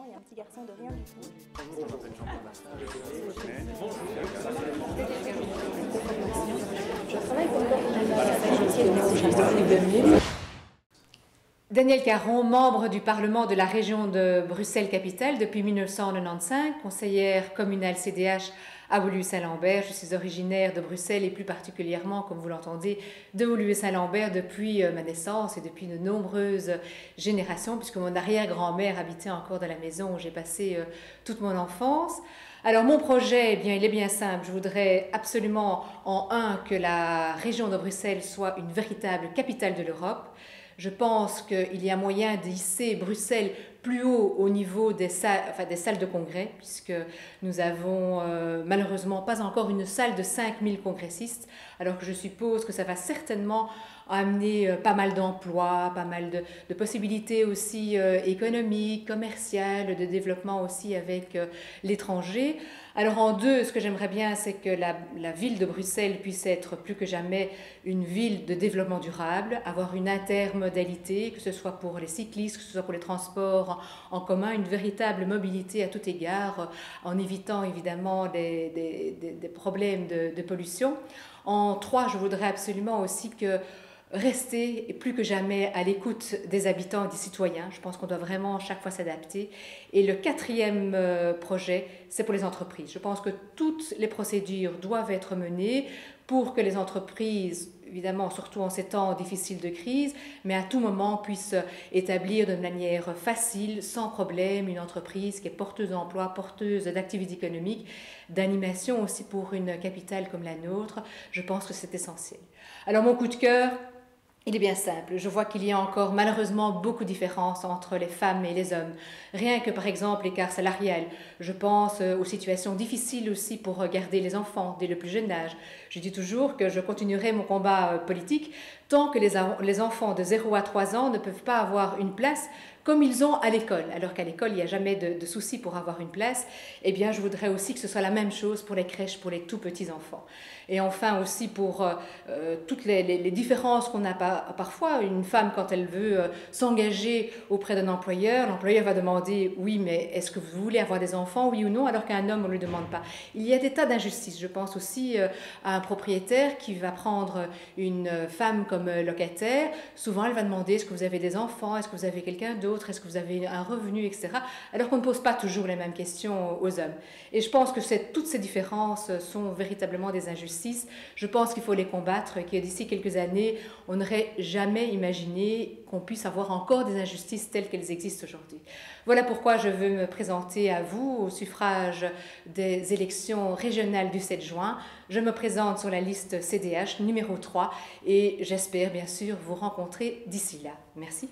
il y a un petit garçon de rien du tout. Danielle Caron, membre du Parlement de la région de Bruxelles-Capitale depuis 1995, conseillère communale CDH à Woluwe-Saint-Lambert. Je suis originaire de Bruxelles et plus particulièrement, comme vous l'entendez, de Woluwe-Saint-Lambert depuis ma naissance et depuis de nombreuses générations, puisque mon arrière-grand-mère habitait encore dans la maison où j'ai passé toute mon enfance. Alors mon projet, eh bien, il est bien simple. Je voudrais absolument, en un, que la région de Bruxelles soit une véritable capitale de l'Europe. Je pense qu'il y a moyen d'hisser Bruxelles plus haut au niveau des salles de congrès, puisque nous avons malheureusement pas encore une salle de 5000 congressistes, alors que je suppose que ça va certainement amener pas mal d'emplois, pas mal de possibilités aussi économiques, commerciales, de développement aussi avec l'étranger. Alors en deux, ce que j'aimerais bien, c'est que la ville de Bruxelles puisse être plus que jamais une ville de développement durable, avoir une intermodalité, que ce soit pour les cyclistes, que ce soit pour les transports en commun, une véritable mobilité à tout égard, en évitant évidemment des problèmes de pollution. En trois, je voudrais absolument aussi que rester plus que jamais à l'écoute des habitants et des citoyens. Je pense qu'on doit vraiment chaque fois s'adapter. Et le quatrième projet, c'est pour les entreprises. Je pense que toutes les procédures doivent être menées pour que les entreprises, évidemment, surtout en ces temps difficiles de crise, mais à tout moment puissent établir de manière facile, sans problème, une entreprise qui est porteuse d'emploi, porteuse d'activités économiques, d'animation aussi pour une capitale comme la nôtre. Je pense que c'est essentiel. Alors mon coup de cœur, il est bien simple. Je vois qu'il y a encore malheureusement beaucoup de différences entre les femmes et les hommes. Rien que par exemple l'écart salarial. Je pense aux situations difficiles aussi pour garder les enfants dès le plus jeune âge. Je dis toujours que je continuerai mon combat politique tant que les enfants de 0 à 3 ans ne peuvent pas avoir une place comme ils ont à l'école. Alors qu'à l'école, il n'y a jamais de souci pour avoir une place. Eh bien, je voudrais aussi que ce soit la même chose pour les crèches, pour les tout petits enfants. Et enfin aussi pour toutes les différences qu'on a parfois. Une femme, quand elle veut s'engager auprès d'un employeur, l'employeur va demander « Oui, mais est-ce que vous voulez avoir des enfants, oui ou non ?» alors qu'un homme, on ne le demande pas. Il y a des tas d'injustices. Je pense aussi à un propriétaire qui va prendre une femme comme locataire. Souvent, elle va demander « Est-ce que vous avez des enfants? Est-ce que vous avez quelqu'un d'autre? Est-ce que vous avez un revenu, etc. » alors qu'on ne pose pas toujours les mêmes questions aux hommes. Et je pense que toutes ces différences sont véritablement des injustices. Je pense qu'il faut les combattre et que d'ici quelques années, on n'aurait jamais imaginé qu'on puisse avoir encore des injustices telles qu'elles existent aujourd'hui. Voilà pourquoi je veux me présenter à vous au suffrage des élections régionales du 7 juin. Je me présente sur la liste CDH numéro 3 et j'espère bien sûr vous rencontrer d'ici là. Merci.